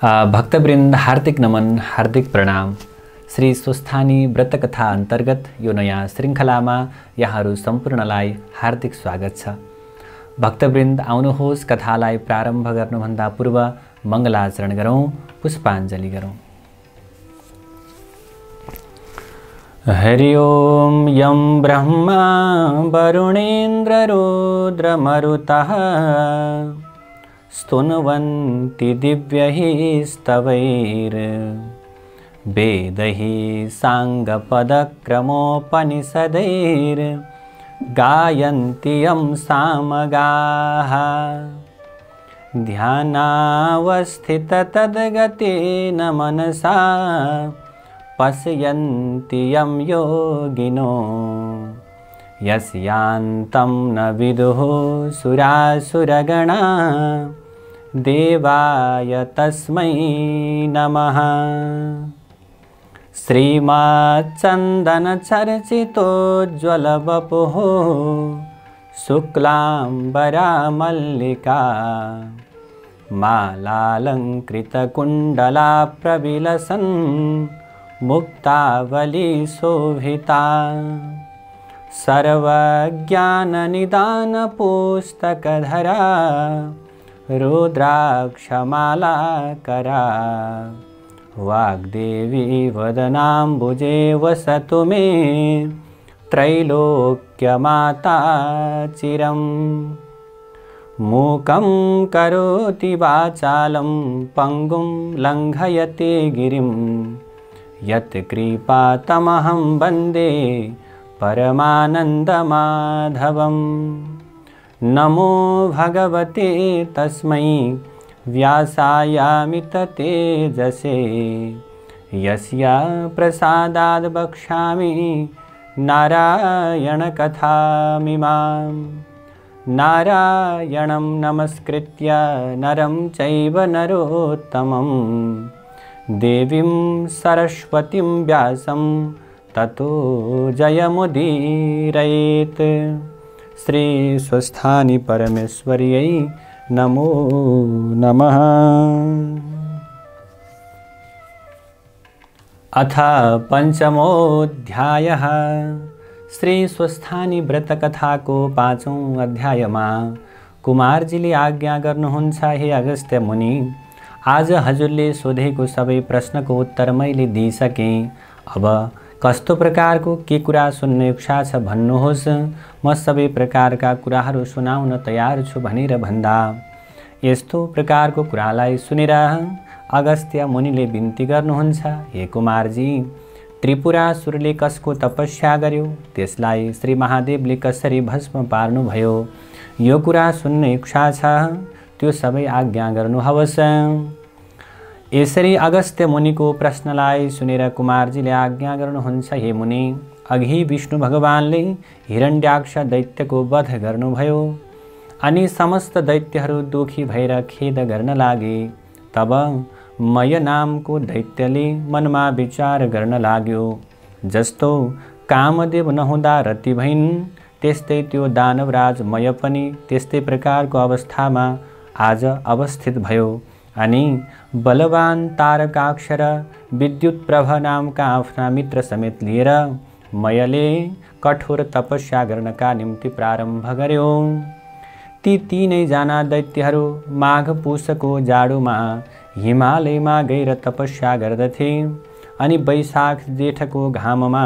भक्तवृन्द हार्दिक नमन, हार्दिक प्रणाम। श्री स्वस्थानी व्रत कथा अन्तर्गत यो नयाँ श्रृङ्खलामा यहाँहरू सम्पूर्णलाई हार्दिक स्वागत छ। भक्तवृन्द आउनुहोस्, कथालाई प्रारम्भ गर्नुभन्दा पूर्व मङ्गलाचरण गरौँ, पुष्पाञ्जलि गरौँ। हरि ओम यं ब्रह्मा वरुणेन्द्र रुद्रमरुतः स्तुन्वन्ति दिव्यैः स्तवैर्वेदैः साङ्गपदक्रमोपनिषदैर्गायन्ति यं सामगाः। ध्यानावस्थिततद्गतेन मनसा पश्यन्ति यं योगिनो यस्यान्तं न विदुः सुरासुरगणा देवाय तस्मै नमः। श्रीमच्चन्दनचर्चितोज्ज्वलवपुः शुक्लाम्बरा मल्लिका मालालङ्कृतकुण्डला प्रविलसन् मुक्तावली शोभिता। सर्वज्ञाननिदानपुस्तकधरा रुद्राक्षमालाकरा वाग्देवी वदनाम्बुजे वसतु मे त्रैलोक्यमाता चिरम्। मूकं करोति वाचालं पङ्गुं लङ्घयते गिरिं यत्कृपातमहं वन्दे परमानन्दमाधवम्। नमो भगवते तस्मै व्यासायामिततेजसे यस्य प्रसादाद् वक्ष्यामि नारायणकथामिमाम्। नारायणं नमस्कृत्य नरं चैव नरोत्तमं देवीं सरस्वतीं व्यासं ततो जयमुदीरयेत्। श्री स्वस्थानी परमेश्वर्यै नमो नमः। अथ पंचमोऽध्यायः। श्री स्वस्थानी व्रत कथाको 5औं अध्यायमा कुमारजीले आज्ञा गर्नुहुन्छ, हे अगस्त्य मुनि, आज हजुरले सोधेको सबै प्रश्नको उत्तर मैले दिइसकेँ। अब कस्तो प्रकारको के कुरा सुन्ने इच्छा छ भन्नुहोस्, म सबै प्रकारका कुराहरू सुनाउन तयार छु भनेर भन्दा यस्तो प्रकारको कुरालाई सुनेर अगस्त्य मुनिले बिन्ती गर्नुहुन्छ, हे कुमारजी, त्रिपुरासुरले कसको तपस्या गर्यो, त्यसलाई श्री महादेवले कसरी भस्म पार्नुभयो, यो कुरा सुन्ने इच्छा छ, त्यो सबै आज्ञा गर्नुहोस्। यसरी अगस्त्य मुनिको प्रश्नलाई सुनेर कुमारजीले आज्ञा गर्नुहुन्छ, हे मुनि, अघि विष्णु भगवानले हिरण्याक्ष दैत्यको वध गर्नुभयो अनि समस्त दैत्यहरू दुखी भएर खेद गर्न लागे। तब मय नामको दैत्यले मनमा विचार गर्न लाग्यो, जस्तो कामदेव नहुँदा रति भइन् त्यस्तै त्यो दानवराज मय पनि त्यस्तै प्रकारको अवस्थामा आज अवस्थित भयो अनि बलवान तारकाक्ष र विद्युत प्रभ नामका आफ्ना मित्र समेत लिएर मयले कठोर तपस्या गर्नका निम्ति प्रारम्भ गर्यो। ती तीनैजना दैत्यहरू माघ पुषको जाडोमा हिमालयमा गएर तपस्या गर्दथे अनि वैशाख जेठको घाममा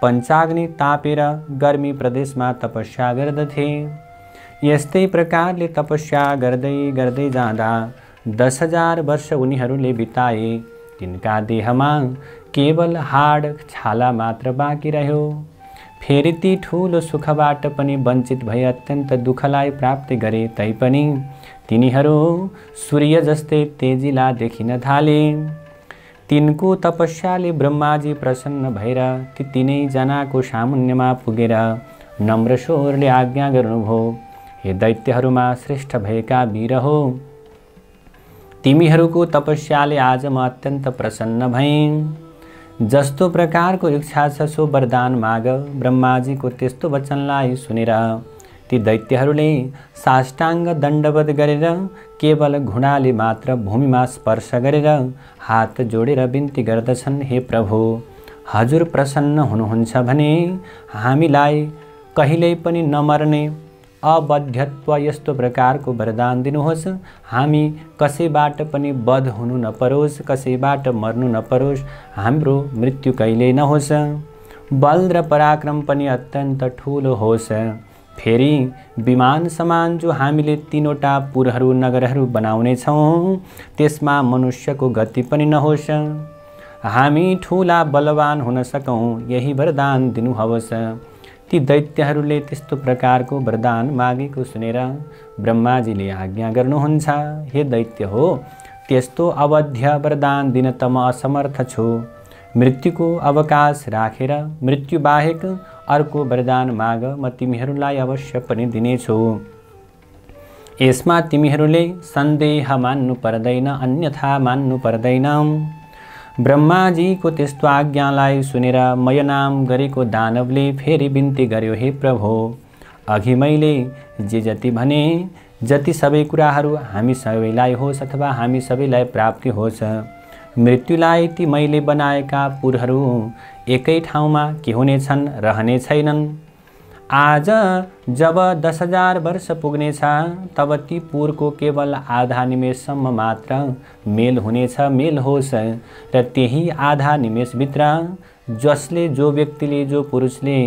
पञ्चाग्नि तापेर गर्मी प्रदेशमा तपस्या गर्दथे। यस्तै प्रकारले तपस्या गर्दै गर्दै जाँदा 10,000 वर्ष उनीहरूले बिताए। तिनका देहमा केवल हाड छाला मात्र बाँकी रह्यो। फेरि ती ठुलो सुखबाट पनि वञ्चित भई अत्यन्त दुःखलाई प्राप्त गरे, तैपनि तिनीहरू सूर्य जस्तै तेजिला देखिन थाले। तिनको तपस्याले ब्रह्माजी प्रसन्न भएर ती तीनैजनाको सामुन्यमा पुगेर नम्र स्वरले आज्ञा गर्नुभयो, हे दैत्यहरूमा श्रेष्ठ भएका वीर हो, तिमीहरूको तपस्याले आज म अत्यन्त प्रसन्न भएँ। जस्तो प्रकारको इच्छा छ सो वरदान माग। ब्रह्माजीको त्यस्तो वचनलाई सुनेर ती दैत्यहरूले साष्टाङ्ग दण्डवत गरेर केवल घुँडाले मात्र भूमिमा स्पर्श गरेर हात जोडेर बिन्ती गर्दछन्, हे प्रभु, हजुर प्रसन्न हुनुहुन्छ भने हामीलाई कहिल्यै पनि नमर्ने अबध्यत्व यस्तो प्रकारको वरदान दिनुहोस्। हामी कसैबाट पनि वध हुनु नपरोस्, कसैबाट मर्नु नपरोस्, हाम्रो मृत्यु कहिल्यै नहोस्। बल र पराक्रम पनि अत्यन्त ठुलो होस्। फेरि विमान समान जो हामीले 3वटा पुरहरू नगरहरू बनाउने छौँ त्यसमा मनुष्यको गति पनि नहोस्। हामी ठुला बलवान हुन सकौँ, यही वरदान दिनुहोस्। ती दैत्यहरूले त्यस्तो प्रकारको वरदान मागेको सुनेर ब्रह्माजीले आज्ञा गर्नुहुन्छ, हे दैत्य हो, त्यस्तो अवध्य वरदान दिन त म असमर्थ छु। मृत्युको अवकाश राखेर मृत्यु बाहेक अर्को वरदान माग, म तिमीहरूलाई अवश्य पनि दिनेछु। यसमा तिमीहरूले सन्देह मान्नु पर्दैन, अन्यथा मान्नु पर्दैन। ब्रह्माजीको त्यस्तो आज्ञालाई सुनेर मयनाम गरेको दानवले फेरि बिन्ती गर्यो, हे प्रभु, अघि मैले जे जति भने जति सबै कुराहरू हामी सबैलाई होस् अथवा हामी सबैलाई प्राप्ति होस्, मृत्युलाई ती मैले बनाएका पुरहरू एकै ठाउँमा के हुनेछन्, रहने छैनन्। आज जब 10,000 वर्ष पुग्नेछ तब ती पुरको केवल आधा निमेषसम्म मात्र मेल हुनेछ, मेल होस्। र त्यही आधा निमेषभित्र जसले, जो व्यक्तिले, जो पुरुषले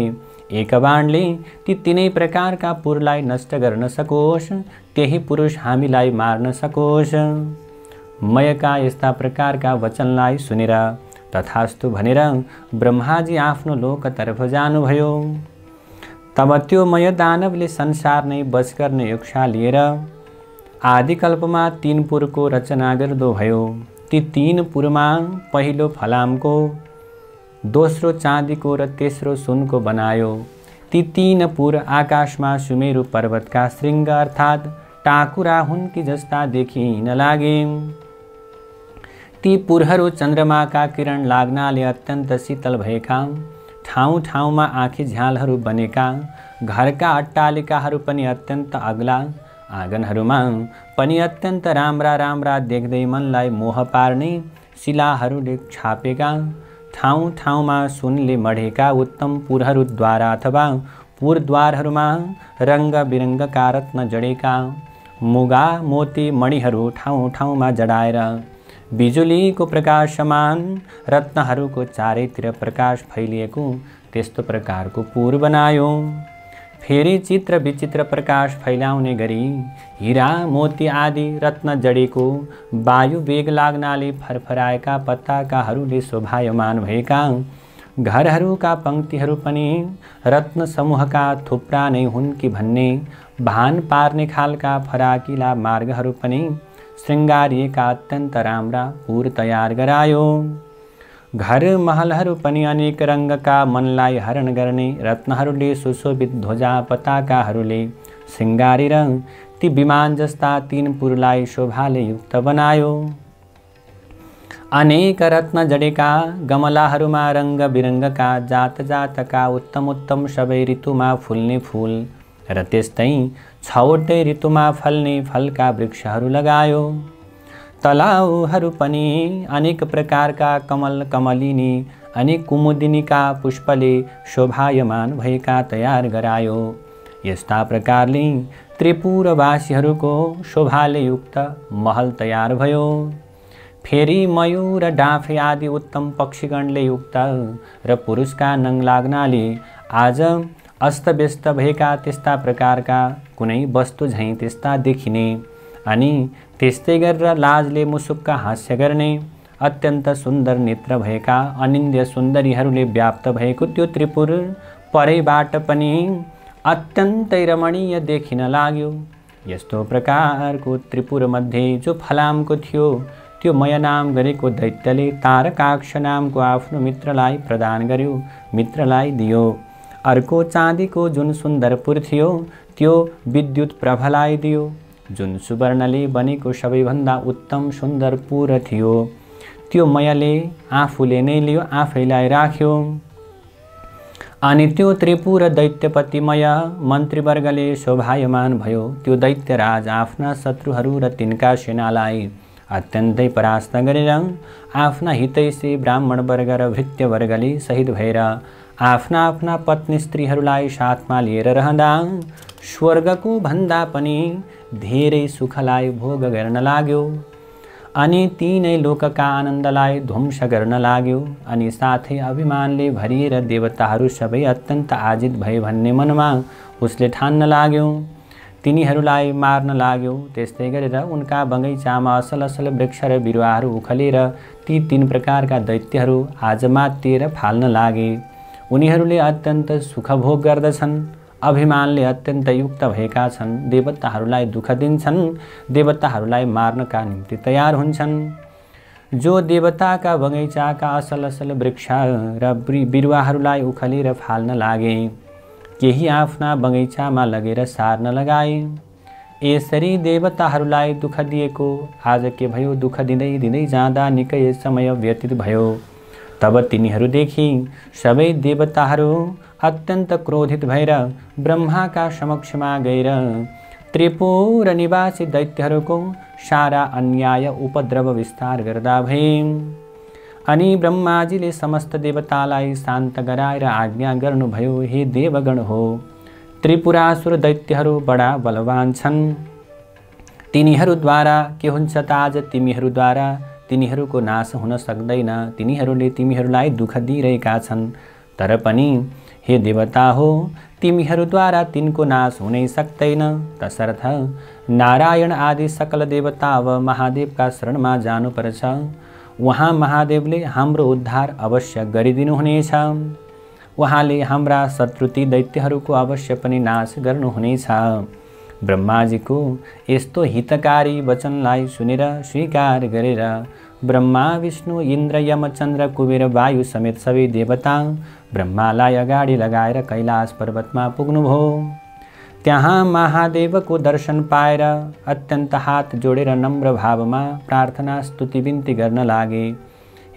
एक बाणले ती 3 प्रकारका पुरलाई नष्ट गर्न सकोस्, त्यही पुरुष हामीलाई मार्न सकोस्। मयका यस्ता प्रकारका वचनलाई सुनेर तथास्तु भनेर ब्रह्माजी आफ्नो लोकतर्फ जानुभयो। तब त्यो मय दानवले संसार नै वश गर्ने इच्छा लिएर आदिकल्पमा 3 पुरको रचना गर्दो भयो। ती 3 पुरमा पहिलो फलामको, दोस्रो चाँदीको र तेस्रो सुनको बनायो। ती 3 पुर आकाशमा सुमेरु पर्वतका श्रृङ्ग अर्थात् टाकुरा हुन्की जस्ता देखिन लागे। ती पुरहरू चन्द्रमाका किरण लाग्नाले अत्यन्त शीतल भएका, ठाउँ ठाउँमा आँखी झ्यालहरू बनेका, घरका अट्टालिकाहरू पनि अत्यन्त अग्ला, आँगनहरूमा पनि अत्यन्त राम्रा राम्रा देख्दै मनलाई मोह पार्ने शिलाहरूले छापेका, ठाउँ ठाउँमा सुनले मढेका उत्तम पुरहरूद्वारा अथवा पुरद्वारहरूमा रङ्ग बिरङ्गका रत्न जडेका, मुगा मोती मणिहरू ठाउँ ठाउँमा जडाएर बिजुलीको प्रकाशमान रत्नहरूको चारैतिर प्रकाश फैलिएको त्यस्तो प्रकारको पुर बनायो। फेरि चित्र विचित्र प्रकाश फैलाउने गरी हीरा मोती आदि रत्न जडेको, वायु वेग लाग्नाले फरफराएका पताकाहरूले शोभायमान भएका घरहरूका पङ्क्तिहरू पनि रत्न समूहका थुप्रा नै हुन् कि भन्ने भान पार्ने खालका फराकिला मार्गहरू पनि श्रृङ्गारिएका अत्यन्त राम्रा पुर तयार गरायो। घर महलहरू पनि अनेक रङ्गका मनलाई हरण गर्ने रत्नहरूले सुशोभित ध्वजा पताकाहरूले श्रृङ्गारेर ती विमान जस्ता 3 पुरलाई शोभाले युक्त बनायो। अनेक रत्न जडेका गमलाहरूमा रङ्ग बिरङ्गका जात जातका उत्तम उत्तम सबै ऋतुमा फुल्ने फुल र त्यस्तै 6वटै ऋतुमा फल्ने फलका वृक्षहरू लगायो। तलाउहरू पनि अनेक प्रकारका कमल कमलिनी, अनेक कुमुदिनीका पुष्पले शोभायमान भएका तयार गरायो। यस्ता प्रकारले त्रिपुरवासीहरूको शोभाले युक्त महल तयार भयो। फेरि मयूर डाँफे आदि उत्तम पक्षीगणले युक्त र पुरुषका नङ लाग्नाले आज अस्तव्यस्त भएका त्यस्ता प्रकारका कुनै वस्तु झैँ त्यस्ता देखिने अनि त्यस्तै गरेर लाजले मुसुक्क हास्य गर्ने अत्यन्त सुन्दर नेत्र भएका अनिन्द्य सुन्दरीहरूले व्याप्त भएको त्यो त्रिपुर परैबाट पनि अत्यन्तै रमणीय देखिन लाग्यो। यस्तो प्रकारको त्रिपुर मध्ये जो फलामको थियो त्यो मयनाम गरेको दैत्यले तारकाक्ष नामको आफ्नो मित्रलाई प्रदान गर्यो, मित्रलाई दियो। अर्को चाँदीको जुन सुन्दर पुर थियो त्यो विद्युत प्रभालाई दियो। जुन सुवर्णले बनेको सबैभन्दा उत्तम सुन्दर पुर थियो त्यो मयले आफूले नै लियो, आफैलाई राख्यो। अनि त्यो त्रिपुर दैत्यपतिमय मन्त्रीवर्गले शोभायमान भयो। त्यो दैत्यराज आफ्ना शत्रुहरू र तिनका सेनालाई अत्यन्तै परास्त गरेर आफ्ना हितैषी ब्राह्मणवर्ग र भृत्यवर्गले शहीद भएर आफ्ना आफ्ना पत्नी स्त्रीहरूलाई साथमा लिएर रहँदा स्वर्गको भन्दा पनि धेरै सुखलाई भोग गर्न लाग्यो। अनि तीनै लोकका आनन्दलाई ध्वंस गर्न लाग्यो। अनि साथै अभिमानले भरिएर देवताहरू सबै अत्यन्त आजित भए भन्ने मनमा उसले ठान्न लाग्यो। तिनीहरूलाई मार्न लाग्यो। त्यस्तै गरेर उनका बगैँचामा असल असल वृक्ष र बिरुवाहरू उखलेर ती तीन प्रकारका दैत्यहरू आज मात्तिएर फाल्न लागे। उनीहरूले अत्यन्त सुख भोग गर्दछन्, अभिमानले अत्यन्त युक्त भएका छन्, देवताहरूलाई दुःख दिन्छन्, देवताहरूलाई मार्नका निम्ति तयार हुन्छन्। जो देवताका बगैँचाका असल असल वृक्ष र बिरुवाहरूलाई उखलेर फाल्न लागे, केही आफ्ना बगैँचामा लगेर सार्न लगाए। यसरी देवताहरूलाई दुःख दिएको आज के भयो, दुःख दिँदै दिँदै जाँदा निकै समय व्यतीत भयो। तब तिनीहरूदेखि सबै देवताहरू अत्यन्त क्रोधित भएर ब्रह्माका समक्षमा गएर त्रिपुर निवासी दैत्यहरूको सारा अन्याय उपद्रव विस्तार गर्दा भए। अनि ब्रह्माजीले समस्त देवतालाई शान्त गराएर आज्ञा गर्नुभयो, हे देवगण हो, त्रिपुरासुर दैत्यहरू बडा बलवान छन्। तिनीहरूद्वारा के हुन्छ त आज तिमीहरूद्वारा तिनीहरूको नाश हुन सक्दैन। तिनीहरूले तिमीहरूलाई दुःख दिइरहेका छन्। तर पनि हे देवता हो, तिमीहरूद्वारा तिनको नाश हुनै सक्दैन। तसर्थ नारायण आदि सकल देवता अब महादेवका शरणमा जानुपर्छ। उहाँ महादेवले हाम्रो उद्धार अवश्य गरिदिनुहुनेछ। उहाँले हाम्रा शत्रु ती दैत्यहरूको अवश्य पनि नाश गर्नुहुनेछ। ब्रह्माजीको यस्तो हितकारी वचनलाई सुनेर स्वीकार गरेर ब्रह्मा विष्णु इन्द्र यम चन्द्र कुबेर वायु समेत सबै देवता ब्रह्मालाई अगाडि लगाएर कैलाश पर्वतमा पुग्नुभयो। त्यहाँ महादेवको दर्शन पाएर अत्यन्त हात जोडेर नम्र भावमा प्रार्थना स्तुति बिन्ती गर्न लागे।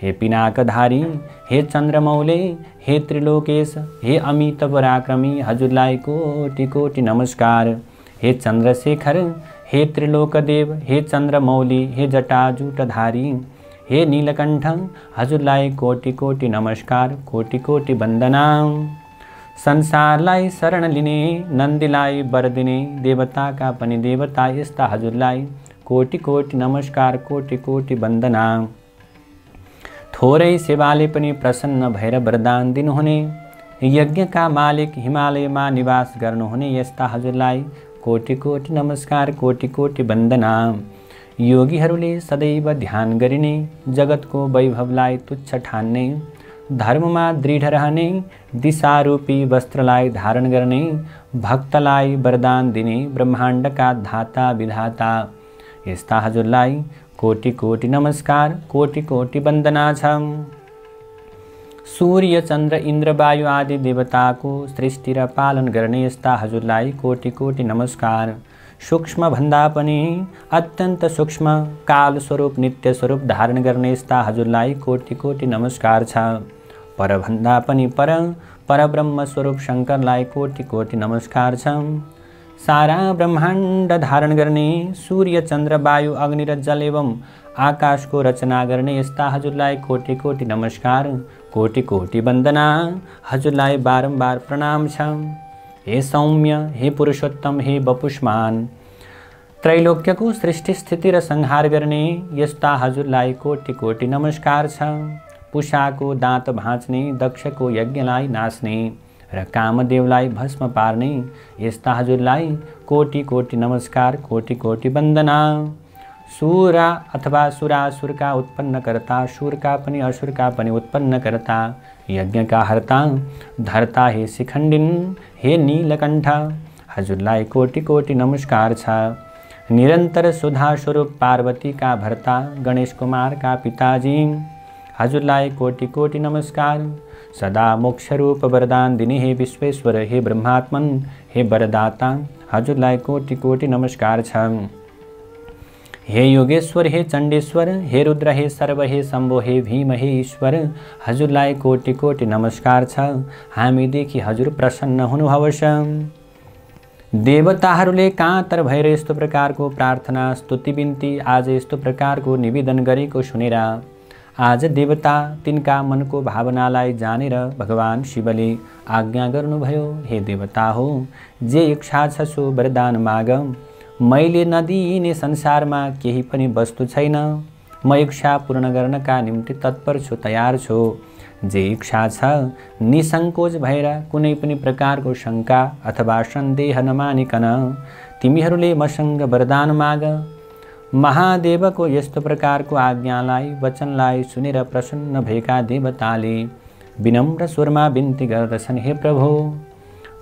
हे पिनाकधारी, हे चन्द्रमौले, हे त्रिलोकेश, हे अमित पराक्रमी, हजुरलाई कोटि कोटि नमस्कार। हे चन्द्रशेखर, हे त्रिलोकदेव, हे चन्द्रमौली, हे जटाजूटधारी, हे नीलकण्ठ, हजुरलाई कोटि कोटि नमस्कार, कोटि कोटि वन्दना। संसारलाई शरण लिने, नन्दीलाई वर दिने, देवताका पनि देवता यस्ता हजुरलाई कोटि कोटि नमस्कार, कोटि कोटि वन्दना। थोरै सेवाले पनि प्रसन्न भएर वरदान दिनुहुने, यज्ञका मालिक, हिमालयमा निवास गर्नुहुने यस्ता हजुरलाई कोटि कोटि नमस्कार, कोटि कोटि वन्दना। योगीहरूले सदैव ध्यान गरिने, जगतको वैभवलाई तुच्छ ठान्ने, धर्ममा दृढ रहने, दिशारूपी वस्त्रलाई धारण गर्ने, भक्तलाई वरदान दिने, ब्रह्माण्डका धाता विधाता यस्ता हजुरलाई कोटि कोटि नमस्कार, कोटि कोटि वन्दना छ। सूर्य चन्द्र इन्द्र वायु आदि देवताको सृष्टि र पालन गर्ने यस्ता हजुरलाई कोटि कोटि नमस्कार। सूक्ष्म भन्दा पनि अत्यन्त सूक्ष्म काल स्वरूप नित्य स्वरूप धारण गर्ने यस्ता हजुरलाई कोटि कोटि नमस्कार छ। पर भन्दा पनि परब्रह्म स्वरूप शङ्करलाई कोटि कोटि नमस्कार छ। सारा ब्रह्माण्ड धारण गर्ने, सूर्य चन्द्र वायु अग्नि र जल एवं आकाशको रचना गर्ने यस्ता हजुरलाई कोटि कोटि नमस्कार, कोटि कोटि वन्दना। हजुरलाई बारम्बार प्रणाम छ। हे सौम्य, हे पुरुषोत्तम, हे वपुष्मान, त्रैलोक्यको सृष्टि स्थिति र संहार गर्ने यस्ता हजुरलाई कोटि कोटि नमस्कार छ। पुषाको दाँत भाँच्ने, दक्षको यज्ञलाई नाच्ने र कामदेवलाई भस्म पार्ने यस्ता हजुरलाई कोटि कोटि नमस्कार, कोटि कोटि वन्दना। सुरा अथवा सुरासुरका उत्पन्नकर्ता, सुरका पनि असुरका पनि उत्पन्नकर्ता, यज्ञका हर्ता धर्ता हे शिखण्डिन, हे नीलकण्ठ, हजुरलाई कोटि कोटि नमस्कार छ। निरन्तर सुधा स्वरूप पार्वतीका भर्ता, गणेश कुमारका पिताजी, हजुरलाई कोटि कोटि नमस्कार। सदा मोक्ष रूप वरदान दिने हे विश्वेश्वर, हे ब्रह्मात्मन, हे वरदाता, हजुरलाई कोटि कोटि नमस्कार छ। हे योगेश्वर, हे चण्डेश्वर, हे रुद्र, हे सर्व, हे शम्भो, हे भीम, हे ईश्वर, हजुरलाई कोटि कोटि नमस्कार छ। हामीदेखि हजुर प्रसन्न हुनुभयोस्। देवताहरूले कातर भएर यस्तो प्रकारको प्रार्थना स्तुति बिन्ती आज यस्तो प्रकारको निवेदन गरेको सुनेर आज देवता तिनका मनको भावनालाई जानेर भगवान शिवले आज्ञा गर्नुभयो, हे देवता हो, जे इच्छा छ सो वरदान माग। मैले नदिने संसारमा केही पनि वस्तु छैन। म इच्छा पूर्ण गर्नका निम्ति तत्पर छु, तयार छु। जे इच्छा छ निसङ्कोच भएर कुनै पनि प्रकारको शङ्का अथवा सन्देह नमानिकन तिमीहरूले मसँग वरदान माग। महादेवको यस्तो प्रकारको आज्ञालाई वचनलाई सुनेर प्रसन्न भएका देवताले विनम्र स्वरमा बिन्ती गर्दछन्, हे प्रभु,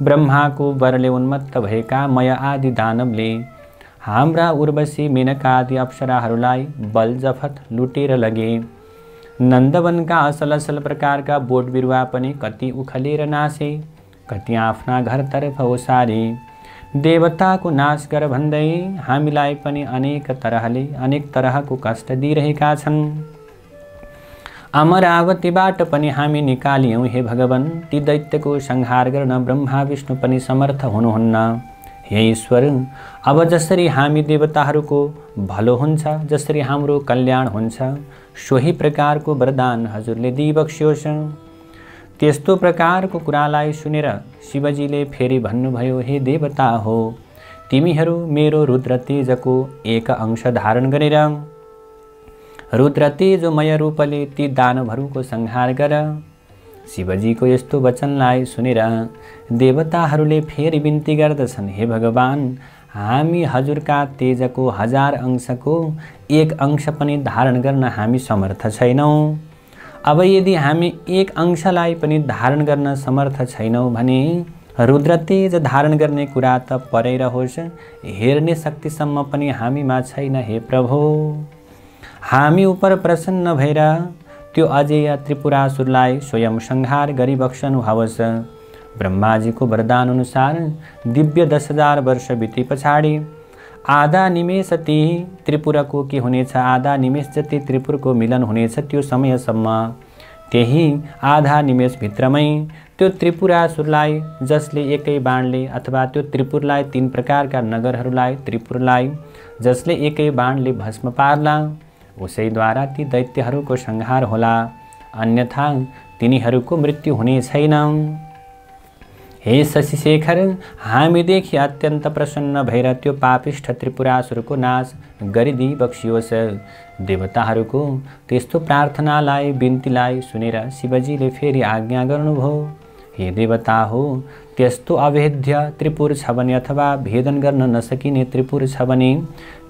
ब्रह्माको वरले उन्मत्त भएका मय आदि दानवले हाम्रा उर्वशी मेनका आदि अप्सराहरूलाई बलजफत लुटेर लगे। नन्दवनका असल असल प्रकारका बोट बिरुवा पनि कति उखलेर नासे, कति आफ्ना घरतर्फ ओसारे। देवताको नाश गर भन्दै हामीलाई पनि अनेक तरहको कष्ट दिइरहेका छन्। अमरावतीबाट पनि हामी निकालियौँ, हे भगवान। ती दैत्यको संहार गर्न ब्रह्मा विष्णु पनि समर्थ हुनुहुन्न। हे ईश्वर, अब जसरी हामी देवताहरूको भलो हुन्छ, जसरी हाम्रो कल्याण हुन्छ, सोही प्रकारको वरदान हजुरले दिइबक्स्योस्। त्यस्तो प्रकारको कुरालाई सुनेर शिवजीले फेरि भन्नुभयो, हे देवता हो, तिमीहरू मेरो रुद्र तेजको एक अंश धारण गरेर रुद्र तेजोमय रूपले ती दानवहरूको संहार गर। शिवजीको यस्तो वचनलाई सुनेर देवताहरूले फेरि बिन्ती गर्दछन्, हे भगवान, हामी हजुरका तेजको 1000 अंशको एक अंश पनि धारण गर्न हामी समर्थ छैनौँ। अब यदि हामी एक अंशलाई पनि धारण गर्न समर्थ छैनौँ भने रुद्र तेज धारण गर्ने कुरा त परै रहोस्, हेर्ने शक्तिसम्म पनि हामीमा छैन। हे प्रभु, हामी उपर प्रसन्न भएर त्यो अजेय त्रिपुरासुरलाई स्वयं संहार गरिबक्सनुहोस्। ब्रह्माजीको वरदान अनुसार दिव्य 10,000 वर्ष बिते पछाडि आधा निमेष ती त्रिपुरको के हुनेछ, आधा निमेष जति त्रिपुरको मिलन हुनेछ। त्यो समयसम्म त्यही आधा निमेषभित्रमै त्यो त्रिपुरासुरलाई, जसले एकै बाणले अथवा त्यो त्रिपुरलाई 3 प्रकारका नगरहरूलाई त्रिपुरलाई जसले एकै बाणले भस्म पार्ला, उसैद्वारा ती दैत्यहरूको संहार होला, अन्यथा तिनीहरूको मृत्यु हुने छैन। हे शशिशेखर, हामीदेखि अत्यन्त प्रसन्न भएर त्यो पापिष्ठ त्रिपुरासुरको नाश गरिदिबक्सियोस्। देवताहरूको त्यस्तो प्रार्थनालाई बिन्तीलाई सुनेर शिवजीले फेरि आज्ञा गर्नुभयो, हे देवता हो, त्यस्तो अभेद्य त्रिपुर छ भने अथवा भेदन गर्न नसकिने त्रिपुर छ भने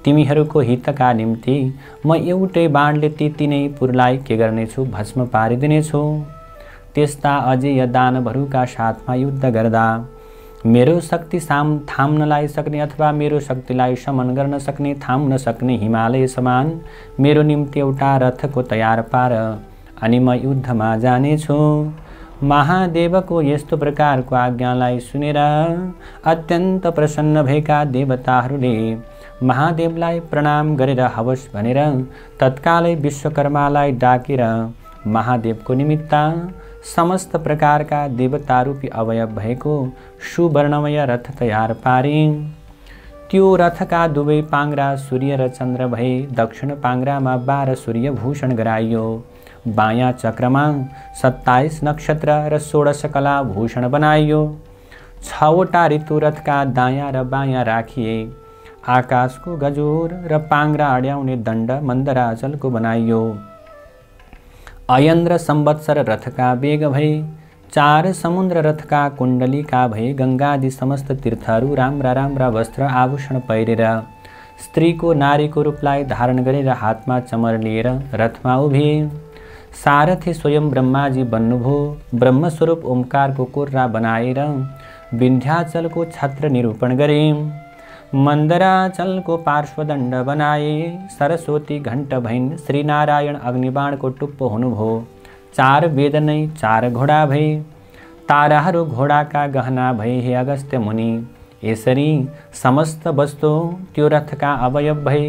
तिमीहरूको हितका निम्ति म एउटै बाणले ती 3 पुरलाई के गर्नेछु, भस्म पारिदिनेछु। त्यस्ता अजेय दानवहरूका साथमा युद्ध गर्दा मेरो शक्ति थाम्नलाई सक्ने अथवा मेरो शक्तिलाई शमन गर्न सक्ने, थाम्न सक्ने हिमालय समान मेरो निम्ति एउटा रथको तयार पार, अनि म युद्धमा जानेछु। महादेवको यस्तो प्रकारको आज्ञालाई सुनेर अत्यन्त प्रसन्न भएका देवताहरूले महादेवलाई प्रणाम गरेर हवस् भनेर तत्कालै विश्वकर्मालाई डाकेर महादेवको निमित्त समस्त प्रकारका देवतारूपी अवयव भएको सुवर्णमय रथ तयार पारे। त्यो रथका दुवै पाङ्ग्रा सूर्य र चन्द्र भए दक्षिण पाङ्ग्रामा 12 सूर्य भूषण गराइयो, बायाँ चक्रमा 27 नक्षत्र र 16 कला भूषण बनाइयो। 6वटा ऋतु रथका दायाँ र बायाँ राखिए। आकाशको गजोर र पाङ्ग्रा अड्याउने दण्ड मन्दराचलको बनाइयो। अयन्द्र संवत्सर रथका वेग भए। 4 समुद्र रथका कुण्डलिका भए। गङ्गादि समस्त तीर्थहरू राम्रा राम्रा वस्त्र आभूषण पहिरेर स्त्रीको नारीको रूपलाई धारण गरेर हातमा चमर लिएर रथमा उभिए। सारथी स्वयं ब्रह्माजी बन्नुभयो। ब्रह्मस्वरूप ओमकारको कोर्रा बनाएर विन्ध्याचलको छत्र निरूपण गरे। मन्दराचलको पार्श्वदण्ड बनाए। सरस्वती घण्ट भइन्। श्रीनारायण अग्निबाणको टुप्पो हुनुभयो। 4 वेद नै 4 घोडा भए। ताराहरू घोडाका गहना भए। हे अगस्त्य मुनि, यसरी समस्त वस्तु त्यो रथका अवयव भए।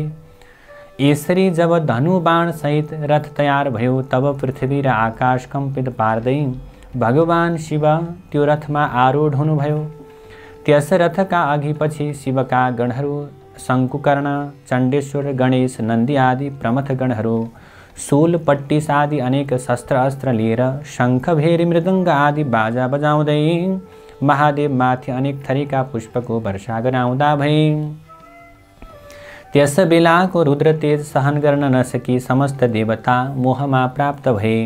यसरी जब धनु बाण सहित रथ तयार भयो तब पृथ्वी र आकाश कम्पित पार्दै भगवान शिव त्यो रथमा आरूढ हुनुभयो। त्यस रथका अघि पछि शिवका गणहरू शङ्कुकर्ण, चण्डेश्वर, गणेश, नन्दी आदि प्रमथ गणहरू शूल, पट्टिस आदि अनेक शस्त्र अस्त्र लिएर शङ्ख, भेरी, मृदङ्ग आदि बाजा बजाउँदै महादेव माथि अनेक थरीका पुष्पको वर्षा गराउँदा भए। त्यस बेलाको रुद्र तेज सहन गर्न नसकी समस्त देवता मोहमा प्राप्त भए।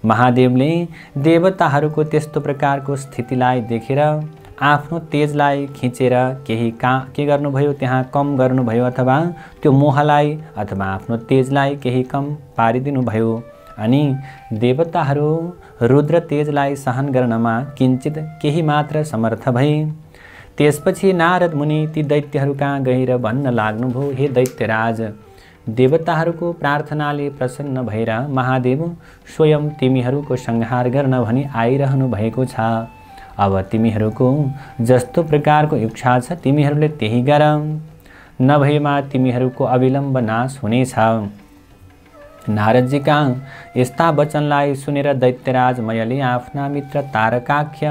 महादेवले देवताहरूको त्यस्तो प्रकारको स्थितिलाई देखेर आफ्नो तेजलाई खिचेर के गर्नुभयो, त्यहाँ कम गर्नुभयो अथवा त्यो मोहलाई अथवा आफ्नो तेजलाई केही कम पारिदिनुभयो अनि देवताहरू रुद्र तेजलाई सहन गर्नमा किञ्चित केही मात्र समर्थ भए। त्यसपछि नारद मुनि ती दैत्यहरूका गएर भन्न लाग्नुभयो, हे दैत्यराज, देवताहरूको प्रार्थनाले प्रसन्न भएर महादेव स्वयं तिमीहरूको संहार गर्न भनी आइरहनु भएको छ। अब तिमीहरूको जस्तो प्रकारको इच्छा छ तिमीहरूले त्यही गर, नभएमा तिमीहरूको अविलम्ब नाश हुनेछ। नारदजीका यस्ता वचनलाई सुनेर दैत्यराज मयले आफ्ना मित्र तारकाख्य,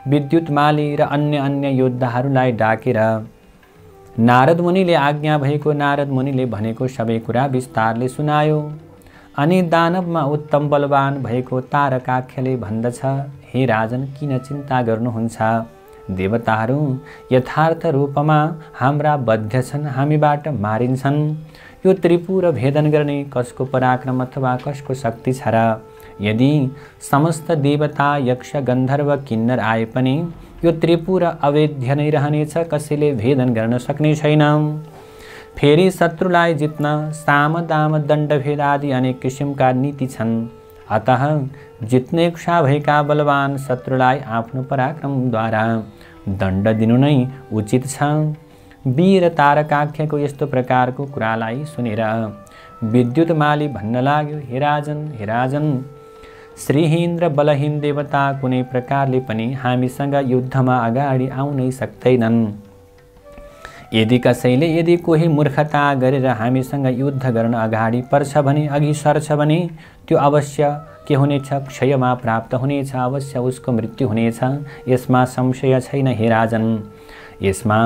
विद्युतमाली र अन्य योद्धाहरूलाई डाकेर नारद मुनिले आज्ञा भएको नारद मुनिले भनेको सबै कुरा विस्तारले सुनायो। अनि दानवमा उत्तम बलवान भएको तारकाख्यले भन्दछ, हे राजन, किन चिन्ता गर्नुहुन्छ? देवताहरू यथार्थ रूपमा हाम्रा बद्ध छन्, हामीबाट मारिन्छन्। यो त्रिपुर भेदन गर्ने कसको पराक्रम अथवा कसको शक्ति छ र? यदि समस्त देवता, यक्ष, गन्धर्व, किन्नर आए पनि यो त्रिपुर अवेद्य नै रहनेछ, कसैले भेदन गर्न सक्ने छैन। फेरि शत्रुलाई जित्न साम, दाम, दण्ड भेद आदि अनेक किसिमका नीति छन्। अतः जित्ने इच्छा भएका बलवान शत्रुलाई आफ्नो पराक्रमद्वारा दण्ड दिनु नै उचित छ। वीर तारकाख्यको यस्तो प्रकारको कुरालाई सुनेर विद्युतमाली भन्न लाग्यो, हे राजन, श्रीहीन र बलहीन देवता कुनै प्रकारले पनि हामीसँग युद्धमा अगाडि आउनै सक्दैनन्। यदि कोही मूर्खता गरेर हामीसँग युद्ध गर्न अगाडि पर्छ भने, अघि सर्छ भने त्यो अवश्य के हुनेछ? क्षयमा प्राप्त हुनेछ, अवश्य उसको मृत्यु हुनेछ। यसमा संशय छैन हे राजन। यसमा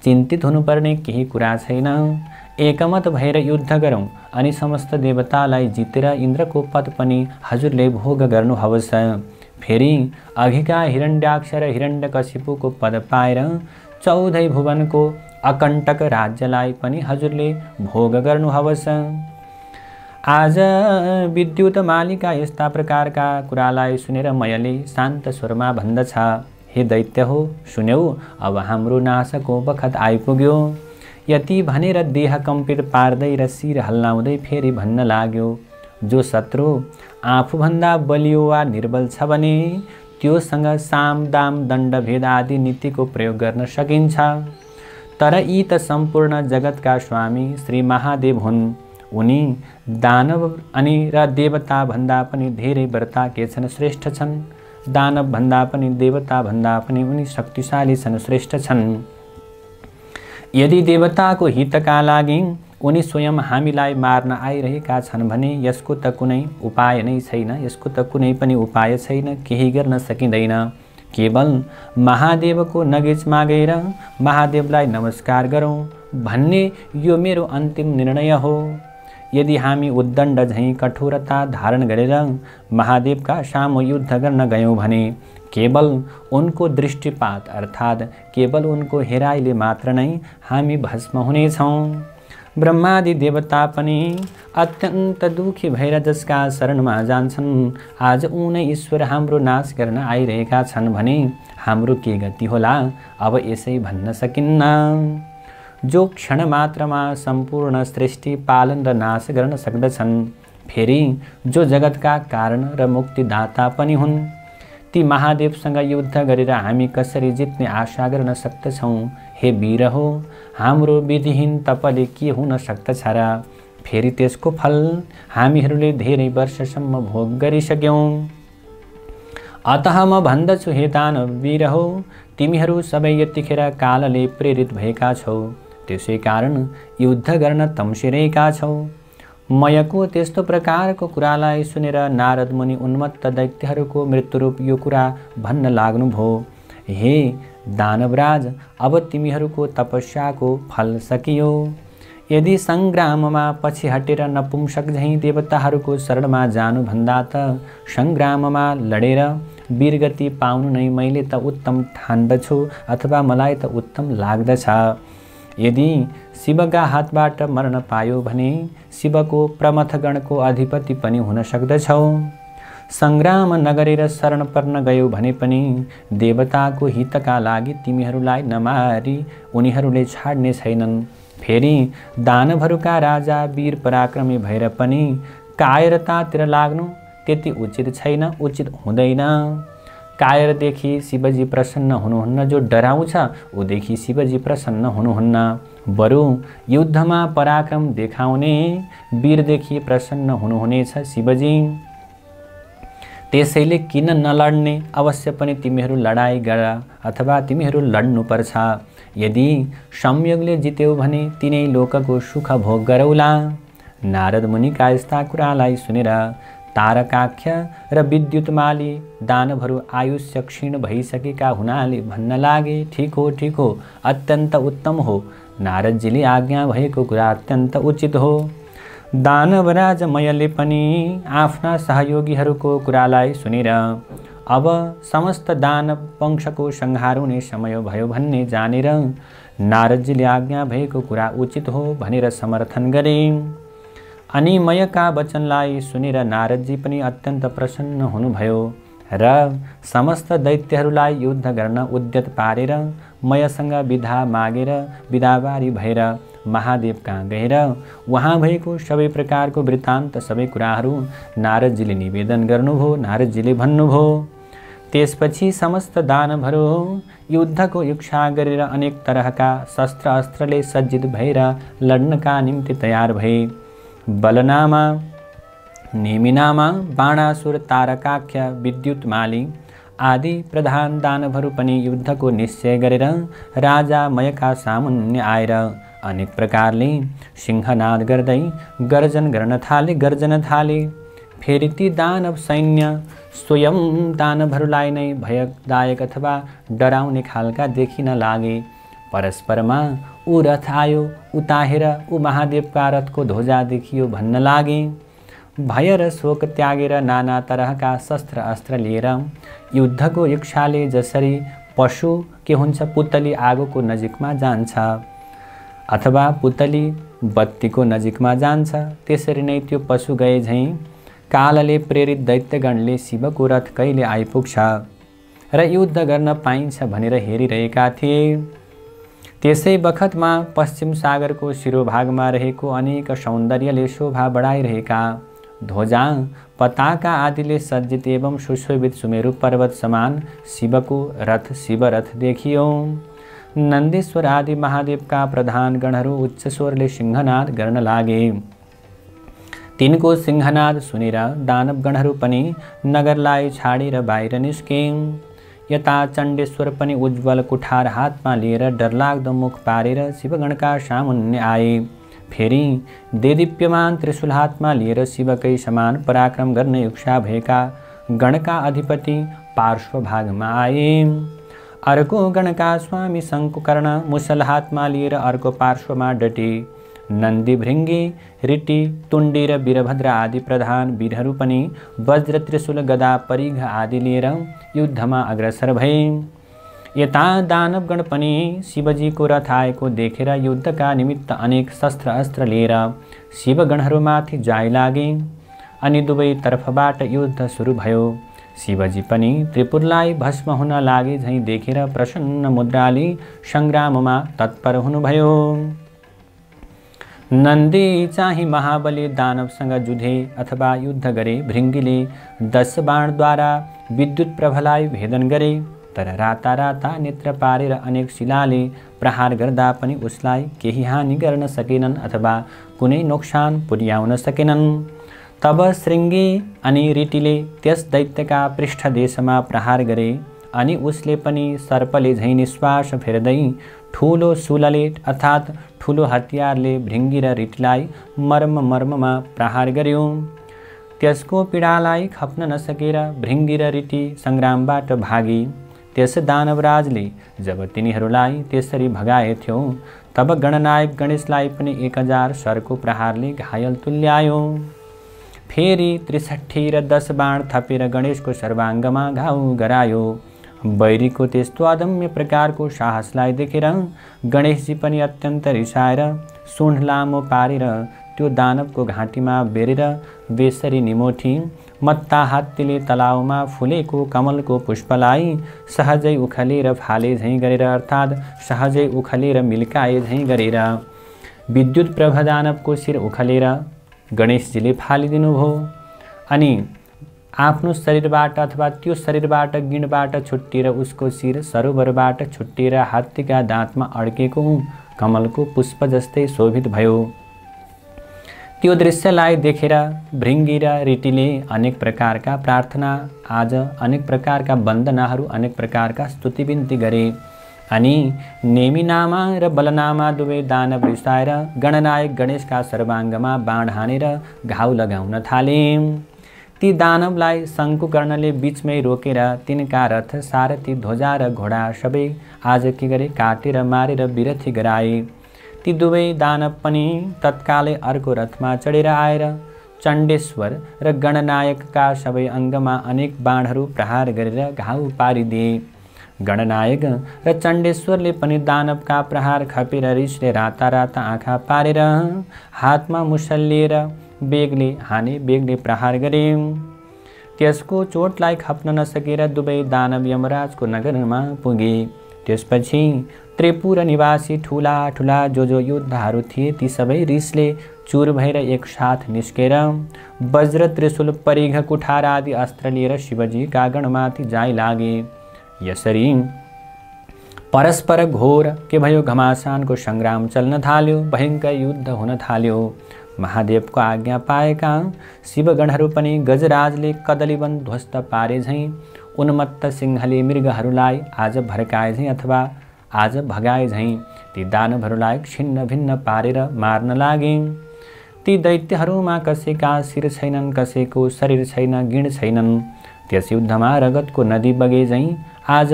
चिन्तित हुनुपर्ने केही कुरा छैन। एकमत भएर युद्ध गरौँ अनि समस्त देवतालाई जितेर इन्द्रको पद पनि हजुरले भोग गर्नुहोस्। फेरि अघिका हिरण्याक्ष र हिरण्यकशिपुको पद पाएर 14 भुवनको अकण्टक राज्यलाई पनि हजुरले भोग गर्नुहोस्। आज विद्युत मालिका यस्ता प्रकारका कुरालाई सुनेर मयले शान्त स्वरमा भन्दछ, हे दैत्य हो, सुन्यौ, अब हाम्रो नाशको बखत आइपुग्यो। यति भनेर देह कम्पित पार्दै र शिर हल्लाउँदै फेरि भन्न लाग्यो, जो शत्रु आफूभन्दा बलियो वा निर्बल छ भने त्योसँग साम, दाम, दण्ड भेद आदि नीतिको प्रयोग गर्न सकिन्छ। तर यी त सम्पूर्ण जगतका स्वामी श्री महादेव हुन्। उनी दानव अनि र देवता भन्दा पनि धेरै व्रता के छन्, श्रेष्ठ छन्। दानव भन्दा पनि देवता भन्दा पनि उनी शक्तिशाली छन्, श्रेष्ठ छन्। यदि देवताको हितका लागि उनी स्वयं हामीलाई मार्न आइरहेका छन् भने यसको त कुनै उपाय नै छैन, यसको त कुनै पनि उपाय छैन, केही गर्न सकिँदैन। केवल महादेवको नजिकमा गएर महादेवलाई नमस्कार गरौँ भन्ने यो मेरो अन्तिम निर्णय हो। यदि हामी उद्दण्ड झैँ कठोरता धारण गरेर महादेवका सामु युद्ध गर्न गयौँ भने केवल उनको दृष्टिपात अर्थात् केवल उनको हेराइले मात्र नै हामी भस्म हुनेछौँ। ब्रह्मादि देवता पनि अत्यन्त दुखी भएर जसका शरणमा जान्छन्, आज उनै ईश्वर हाम्रो नाश गर्न आइरहेका छन् भने हाम्रो के गति होला? अब यसै भन्न सकिन्न। जो क्षण मात्रमा सम्पूर्ण सृष्टि पालन र नाश गर्न सक्दछन्, फेरि जो जगतका कारण र मुक्तिदाता पनि हुन्, ती महादेवसँग युद्ध गरेर हामी कसरी जित्ने आशा गर्न सक्दछौँ? हे वीर हो, हाम्रो विधिहीन तपले के हुन सक्दछ र? फेरि त्यसको फल हामीहरूले धेरै वर्षसम्म भोग गरिसक्यौँ। अतः म भन्दछु, हे दानव वीर हो, तिमीहरू सबै यतिखेर कालले प्रेरित भएका छौ। त्यसै कारण युद्ध गर्न तम्सिरहेका छौ। मयको त्यस्तो प्रकारको कुरालाई सुनेर नारद मुनि उन्मत्त दैत्यहरूको मृत्युरूप यो कुरा भन्न लाग्नुभयो। हे दानवराज, अब तिमीहरूको तपस्याको फल सकियो। यदि सङ्ग्राममा पछि हटेर नपुंसक झैँ देवताहरूको शरणमा जानुभन्दा त सङ्ग्राममा लडेर वीरगति पाउनु नै मैले त उत्तम ठान्दछु अथवा मलाई त उत्तम लाग्दछ। यदि शिवका हातबाट मर्न पायो भने शिवको प्रमथगणको अधिपति पनि हुन सक्दछौ। सङ्ग्राम नगरेर शरण पर्न गयो भने पनि देवताको हितका लागि तिमीहरूलाई नमारी उनीहरूले छाड्ने छैनन्। फेरि दानवहरूका राजा वीर पराक्रमी भएर पनि कायरतातिर लाग्नु त्यति उचित छैन, उचित हुँदैन। कायरदेखि शिवजी प्रसन्न हुनुहुन्न, जो डराउँछ उदेखि शिवजी प्रसन्न हुनुहुन्न। बरु युद्धमा पराक्रम देखाउने वीरदेखि प्रसन्न हुनुहुनेछ शिवजी। त्यसैले किन नलड्ने, अवश्य पनि तिमीहरू लडाई गर अथवा तिमीहरू लड्नुपर्छ। यदि संयोगले जित्यौ भने तिनै लोकको सुख भोग गरौला। नारद मुनिका यस्ता कुरालाई सुनेर तारकाख्य र विद्युतमाली दानवहरू आयुष्य क्षीण भइसकेका हुनाले भन्न लागे, ठिक हो, ठिक हो, अत्यन्त उत्तम हो। नारदजीले आज्ञा भएको कुरा अत्यन्त उचित हो। दानवराज मयले पनि आफ्ना सहयोगीहरूको कुरालाई सुनेर अब समस्त दानव वंशको संहार हुने समय भयो भन्ने जानेर नारदजीले आज्ञा भएको कुरा उचित हो भनेर समर्थन गरे। अनि मयका वचनलाई सुनेर नारदजी पनि अत्यन्त प्रसन्न हुनुभयो र समस्त दैत्यहरूलाई युद्ध गर्न उद्यत पारेर मयसँग विधा मागेर विधाबारी भएर महादेव कहाँ गएर वहाँ भएको सबै प्रकारको वृत्तान्त सबै कुराहरू नारदजीले निवेदन गर्नुभयो। नारदजीले भन्नुभयो। त्यसपछि समस्त दानवहरू युद्धको इच्छा गरेर अनेक तरहका शस्त्र अस्त्रले सज्जित भएर लड्नका निम्ति तयार भए। बलनामा, नेमिनामा, बाणासुर, तारकाख्य, विद्युतमाली आदि प्रधान दानवहरू पनि युद्धको निश्चय गरेर राजा मयका सामुन्ने आएर अनेक प्रकारले सिंहनाद गर्दै गर्जन गर्न थाले। फेरि ती दानव सैन्य स्वयं दानवहरूलाई नै भयदायक अथवा डराउने खालका देखिन लागे। परस्परमा ऊ रथ आयो, उताहेर ऊ महादेवका रथको ध्वजा देखियो भन्न लागे। भय र शोक त्यागेर नाना तरहका शस्त्र अस्त्र लिएर युद्धको इच्छाले जसरी पशु के हुन्छ पुतली आगोको नजिकमा जान्छ अथवा पुतली बत्तीको नजिकमा जान्छ, त्यसरी नै त्यो पशु गए झैँ कालले प्रेरित दैत्यगणले शिवको रथ कहिले आइपुग्छ र युद्ध गर्न पाइन्छ भनेर हेरिरहेका थिए। त्यसै बखतमा पश्चिम सागरको शिरोभागमा रहेको अनेक सौन्दर्यले शोभा बढाइरहेका ध्वजा, पताका आदिले सज्जित एवं सुशोभित सुमेरु पर्वत समान शिवको रथ शिवरथ देखियो। नन्देश्वर आदि महादेवका प्रधान गणहरू उच्च स्वरले सिंहनाद गर्न लागे। तिनको सिंहनाद सुनेर दानवगणहरू पनि नगरलाई छाडेर बाहिर निस्के। यता चण्डेश्वर पनि उज्जवल कुठार हातमा लिएर डरलाग्दो मुख पारेर शिवगणका सामुन्ने आए। फेरि देदीप्यमान त्रिशूल हातमा लिएर शिवकै समान पराक्रम गर्ने इच्छा भएका गणका अधिपति पार्श्वभागमा आए। अर्को गणका स्वामी शङ्कुकर्ण मुसल हातमा लिएर अर्को पार्श्वमा डटे। नन्दी, भृङ्गी, ऋटी, तुण्डी र वीरभद्र आदि प्रधान वीरहरू पनि वज्र, त्रिशूल, गदा, परिघ आदि लिएर युद्धमा अग्रसर भए। यता दानवगण पनि शिवजीको रथ आएको देखेर युद्धका निमित्त अनेक शस्त्र अस्त्र लिएर शिवगणहरूमाथि जाइ लागे। अनि दुवै तर्फबाट युद्ध सुरु भयो। शिवजी पनि त्रिपुरलाई भस्म हुन लागे झैँ देखेर प्रसन्न मुद्राले सङ्ग्राममा तत्पर हुनुभयो। नन्दी चाहिँ महाबली दानवसँग जुधे अथवा युद्ध गरे। भृङ्गीले 10 बाणद्वारा विद्युत प्रभालाई भेदन गरे, तर राता राता नेत्र पारेर अनेक शिलाले प्रहार गर्दा पनि उसलाई केही हानि गर्न सकेनन् अथवा कुनै नोक्सान पुर्याउन सकेनन्। तब श्रृङ्गी अनि ऋटीले त्यस दैत्यका पृष्ठदेशमा प्रहार गरे अनि उसले पनि सर्पले झैँ निश्वास फेर्दै ठुलो शूलले अर्थात् ठुलो हतियारले भृङ्गी र रिटीलाई मर्ममा प्रहार गर्यो। त्यसको पीडालाई खप्न नसकेर भृङ्गी र रिटी सङ्ग्रामबाट भागी। त्यस दानवराजले जब तिनीहरूलाई त्यसरी भगाएथ्यो तब गणनायक गणेशलाई पनि 1000 सरको प्रहारले घायल तुल्यायो। फेरि 63 र 10 बाण थपेर गणेशको सर्वाङ्गमा घाउ गरायो। बैरीको त्यस्तो अदम्य प्रकारको साहसलाई देखेर गणेशजी पनि अत्यन्त रिसाएर सुँड लामो पारेर त्यो दानवको घाँटीमा बेरेर बेसरी निमोठी मत्ता हात्तीले तलाउमा फुलेको कमलको पुष्पलाई सहजै उखलेर फाले झैँ गरेर अर्थात् सहजै उखलेर मिल्काए झैँ गरेर विद्युत प्रभ दानवको शिर उखलेर गणेशजीले फालिदिनु भयो। अनि आफ्नो शरीरबाट अथवा त्यो शरीरबाट गिँडबाट छुट्टिएर उसको शिर सरोवरबाट छुट्टिएर हात्तीका दाँतमा अड्केको कमलको पुष्प जस्तै शोभित भयो। त्यो दृश्यलाई देखेर भृङ्गी र रिटीले अनेक प्रकारका प्रार्थना आज अनेक प्रकारका वन्दनाहरू अनेक प्रकारका स्तुति बिन्ती गरे। अनि नेमिनामा र बलनामा दुवै दानव रिसाएर गणनायक गणेशका सर्वाङ्गमा बाण हानेर घाउ लगाउन थाले। ती दानवलाई शङ्कुकर्णले बीचमै रोकेर तिनका रथ सारथी ध्वजा र घोडा सबै आज के गरे काटेर मारेर विरथी गराए। ती दुवै दानव पनि तत्कालै अर्को रथमा चढेर आएर चण्डेश्वर र गणनायकका सबै अङ्गमा अनेक बाणहरू प्रहार गरेर घाउ पारिदिए। गणनायक र चण्डेश्वरले पनि दानवका प्रहार खपेर रिसले राता राता आँखा पारेर हातमा मुसल लिएर बेगले हाने बेगले प्रहार गरे। त्यसको चोटलाई खप्न नसकेर दुवै दानव यमराजको नगरमा पुगे। त्यसपछि त्रिपुर निवासी ठुला ठुला जो योद्धाहरू थिए ती सबै रिसले चुर भएर एकसाथ निस्केर वज्र त्रिशूल परिघ कुठार आदि अस्त्र लिएर शिवजीका गणमाथि जाइ लागे। यसरी परस्पर घोर के भयो घमासानको सङ्ग्राम चल्न थाल्यो। भयङ्कर युद्ध हुन थाल्यो। महादेवको आज्ञा पाएका शिवगणहरू पनि गजराजले कदलीवन ध्वस्त पारे झैँ उन्मत्त सिंहले मृगहरूलाई आज भड्काए झैँ अथवा आज भगाए झैँ ती दानवहरूलाई छिन्न भिन्न पारेर मार्न लागे। ती दैत्यहरूमा कसैका शिर छैनन्, कसैको शरीर छैन, गिँड छैनन्। त्यस युद्धमा रगतको नदी बगे झैँ आज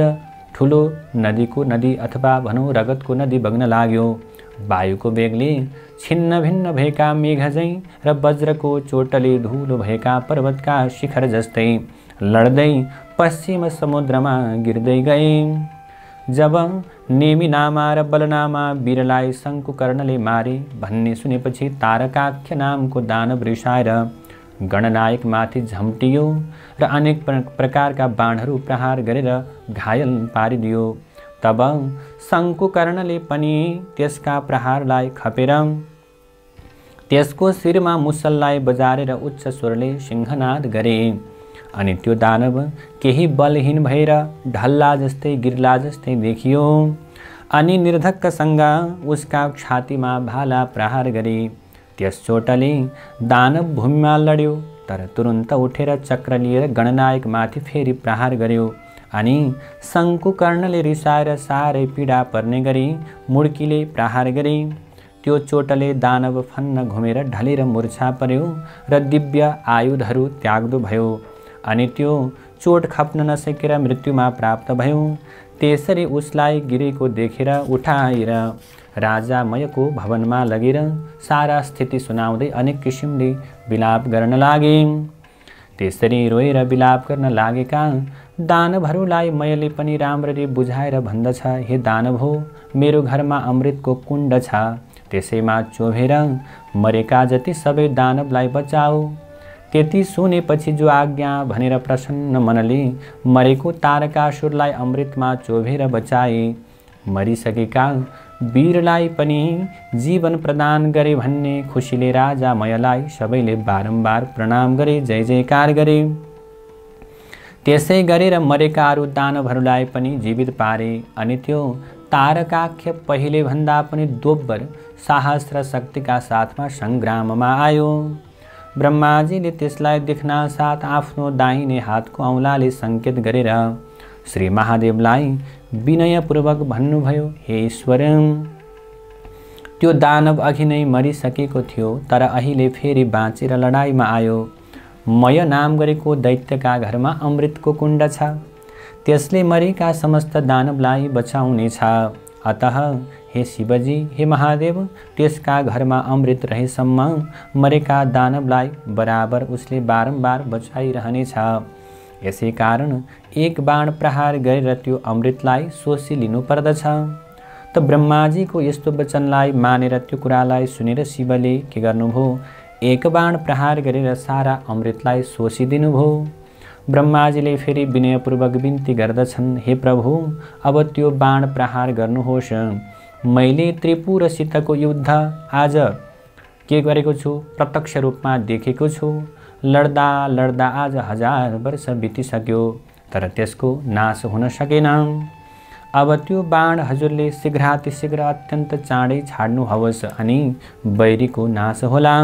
ठुलो नदीको नदी अथवा भनौँ रगतको नदी बग्न लाग्यो। वायुको वेगले छिन्न भिन्न भएका मेघ झैँ र वज्रको चोटले धुलो भएका पर्वतका शिखर जस्तै लड्दै पश्चिम समुद्रमा गिर्दै गए। जब नेमिनामा र बलनामा वीरलाई शङ्कुकर्णले मारे भन्ने सुनेपछि तारकाख्य नामको दानव रिसाएर गणनायकमाथि झम्टियो र अनेक प्रकारका बाणहरू प्रहार गरेर घायल पारिदियो। तब शङ्कुकर्णले पनि त्यसका प्रहारलाई खपेर त्यसको शिरमा मुसललाई बजारेर उच्च स्वरले सिंहनाद गरे। अनि त्यो दानव केही बलहीन भएर ढल्ला जस्तै गिर्ला जस्तै देखियो। अनि निर्धक्कसँग उसका छातीमा भाला प्रहार गरे। त्यस चोटले दानव भूमिमा लड्यो तर तुरुन्त उठेर चक्र लिएर गणनायकमाथि फेरि प्रहार गर्यो। अनि शङ्कुकर्णले रिसाएर साह्रै पीडा पर्ने गरी मुड्कीले प्रहार गरे। त्यो चोटले दानव फन्न घुमेर ढलेर मूर्छा पर्यो र दिव्य आयुधहरू त्याग्दो भयो। अनि त्यो चोट खप्न नसकेर मृत्युमा प्राप्त भयो। त्यसरी उसलाई गिरेको देखेर उठाएर राजामयको भवनमा लगेर सारा स्थिति सुनाउँदै अनेक किसिमले विलाप गर्न लागे। त्यसरी रोएर विलाप गर्न लागेका दानवहरूलाई मयले पनि राम्ररी बुझाएर भन्दछ, हे दानव हो, मेरो घरमा अमृतको कुण्ड छ, त्यसैमा चोभेर मरेका जति सबै दानवलाई बचाऊ। त्यति सुनेपछि जो आज्ञा भनेर प्रसन्न मनले मरेको तारकासुरलाई अमृतमा चोभेर बचाए। मरिसकेका वीरलाई पनि जीवन प्रदान गरे भन्ने खुसीले राजा मयलाई सबैले बारम्बार प्रणाम गरे, जय जयकार गरे। त्यसै गरेर मरेका अरू दानवहरूलाई पनि जीवित पारे। अनि त्यो तारकाख्य पहिले भन्दा पनि दोब्बर साहस र शक्तिका साथमा सङ्ग्राममा आयो। ब्रह्माजीले त्यसलाई देख्न साथ आफ्नो दाहिने हातको औँलाले सङ्केत गरेर श्री महादेवलाई विनयपूर्वक भन्नुभयो, हे ईश्वर, त्यो दानव अघि नै मरिसकेको थियो, तर अहिले फेरि बाँचेर लडाईँमा आयो। मय नाम गरेको दैत्यका घरमा अमृतको कुण्ड छ, त्यसले मरेका समस्त दानवलाई बचाउनेछ। अतः हे शिवजी, हे महादेव, त्यसका घरमा अमृत रहेसम्म मरेका दानवलाई बराबर उसले बारम्बार बचाइरहनेछ। यसै कारण एक बाण प्रहार गरेर त्यो अमृतलाई सोसी लिनु पर्दछ। त ब्रह्माजीको यस्तो वचनलाई मानेर त्यो कुरालाई सुनेर शिवले के गर्नुभयो, एक बाण प्रहार गरेर सारा अमृतलाई सोसिदिनुभयो। ब्रह्माजीले फेरि विनयपूर्वक बिन्ती गर्दछन्, हे प्रभु, अब त्यो बाण प्रहार गर्नुहोस्। मैले त्रिपुरसितको युद्ध आज के गरेको छु, प्रत्यक्ष रूपमा देखेको छु। लड्दा लड्दा आज 1000 वर्ष बितिसक्यो, तर त्यसको नाश हुन सकेन। अब त्यो बाण हजुरले शीघ्रातिशीघ्र अत्यन्त चाँडै छाड्नुहोस् अनि बैरीको नाश होला।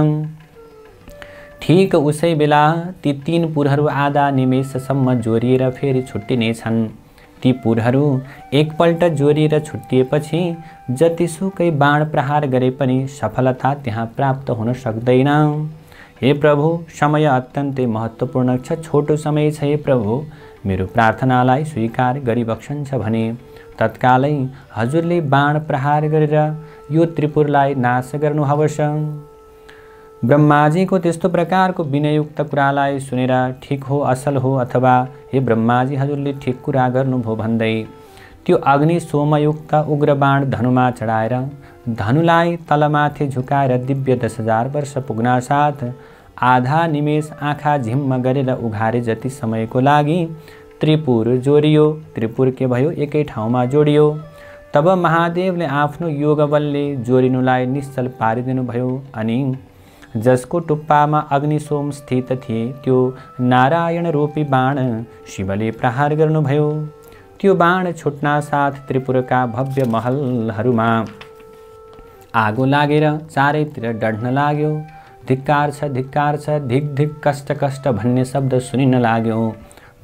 ठीक उसै बेला ती 3 पुरहरू आधा निमेषसम्म जोरिएर फेरि छुट्टिनेछन्। ती पुरहरू एकपल्ट जोरिएर छुट्टिएपछि जतिसुकै बाण प्रहार गरे पनि सफलता त्यहाँ प्राप्त हुन सक्दैन। हे प्रभु, समय अत्यन्तै महत्त्वपूर्ण छ, छोटो समय छ। हे प्रभु, मेरो प्रार्थनालाई स्वीकार गरिबक्सन्छ भने तत्कालै हजुरले बाण प्रहार गरेर यो त्रिपुरलाई नाश गर्नुहोस्। ब्रह्माजीको त्यस्तो प्रकारको विनययुक्त कुरालाई सुनेर ठिक हो, असल हो, अथवा हे ब्रह्माजी, हजुरले ठिक कुरा गर्नुभयो भन्दै त्यो अग्नि सोमयुक्त उग्र बाण धनुमा चढाएर धनुलाई तलमाथि झुकाएर दिव्य 10,000 वर्ष पुग्नासाथ आधा निमेष आँखा झिम्म गरेर उघारे जति समयको लागि त्रिपुर जोडियो। त्रिपुर के भयो, एकै ठाउँमा जोडियो। तब महादेवले आफ्नो योगबलले जोडिनुलाई निश्चल पारिदिनु भयो अनि जसको टुप्पामा अग्निसोम स्थित थिए त्यो नारायण रूपी बाण शिवले प्रहार गर्नुभयो। त्यो बाण छुट्ना साथ त्रिपुरका भव्य महलहरूमा आगो लागेर चारैतिर डढ्न लाग्यो। धिक्कार छ, धिक्कार छ, धिक धिक कष्ट कष्ट भन्ने शब्द सुनिन लाग्यो।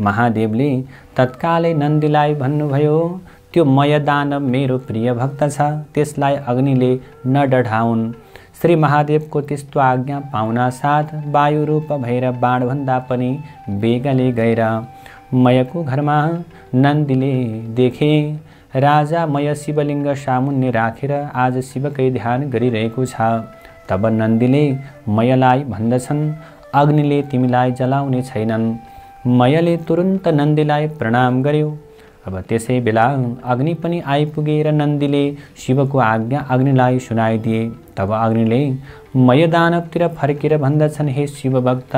महादेवले तत्कालै नन्दीलाई भन्नुभयो, त्यो मयदानव मेरो प्रिय भक्त छ, त्यसलाई अग्निले नडढाउन्। श्री महादेवको त्यस्तो आज्ञा पाउना साथ वायु रूप भएर बाणभन्दा पनि वेगले गएर मयको घरमा नन्दीले देखे राजा मय शिवलिङ्ग सामुन्ने राखेर आज शिवकै ध्यान गरिरहेको छ। तब नन्दीले मयलाई भन्दछन्, अग्निले तिमीलाई जलाउने छैनन्। मयले तुरुन्त नन्दीलाई प्रणाम गर्यो। अब त्यसै बेला अग्नि पनि आइपुगेर नन्दीले शिवको आज्ञा अग्निलाई सुनाइदिए। तब अग्निले मयदानवतिर फर्केर भन्दछन्, हे शिवभक्त,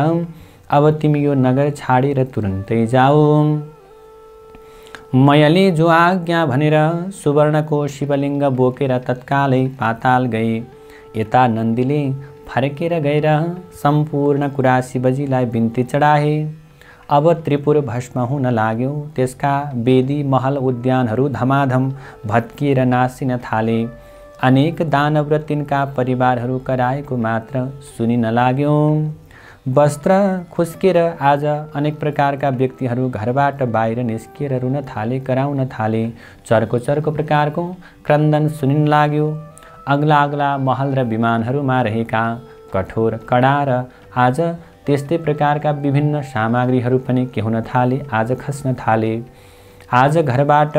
अब तिमी यो नगर छाडेर तुरुन्तै जाऊ। मयले जो आज्ञा भनेर सुवर्णको शिवलिङ्ग बोकेर तत्कालै पाताल गए। यता नन्दीले फर्केर गएर सम्पूर्ण कुरा शिवजीलाई बिन्ती चढाए। अब त्रिपुर भस्म हुन लाग्यो। त्यसका वेदी महल उद्यानहरू धमाधम भत्किएर नासिन थाले। अनेक दानव र तिनका परिवारहरू कराएको मात्र सुनिन लाग्यो। वस्त्र खुस्केर आज अनेक प्रकारका व्यक्तिहरू घरबाट बाहिर निस्किएर रुन थाले, कराउन थाले। चर्को चर्को प्रकारको क्रन्दन सुनिन लाग्यो। अग्ला अग्ला महल र विमानहरूमा रहेका कठोर कडा र आज त्यस्तै प्रकारका विभिन्न सामग्रीहरू पनि के हुन थाले, आज खस्न थाले। आज घरबाट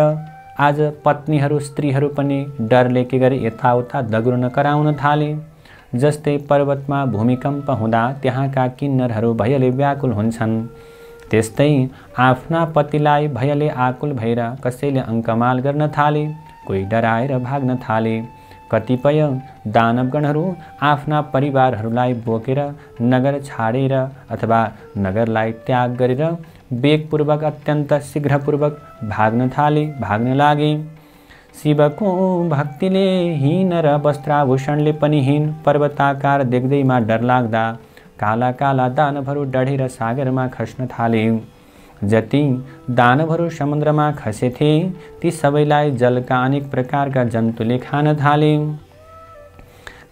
आज पत्नीहरू स्त्रीहरू पनि डरले के गरे, यताउता दगुर्न कराउन थाले। जस्तै पर्वतमा भूमिकम्प हुँदा त्यहाँका किन्नरहरू भयले व्याकुल हुन्छन्, त्यस्तै आफ्ना पतिलाई भयले आकुल भएर कसैले अङ्कमाल गर्न थाले, कोही डराएर भाग्न थाले। कतिपय दानवगणहरू आफ्ना परिवारहरूलाई बोकेर नगर छाडेर अथवा नगरलाई त्याग गरेर वेगपूर्वक अत्यन्त शीघ्रपूर्वक भाग्न लागे। शिवको भक्तिले हीन र वस्त्राभूषणले पनि हीन पर्वताकार देख्दैमा डरलाग्दा काला काला दानवहरू डढेर सागरमा खस्न थाले। जति दानवहरू समुद्रमा खसेथे ती सबैलाई जलका अनेक प्रकारका जन्तुले खान थाले।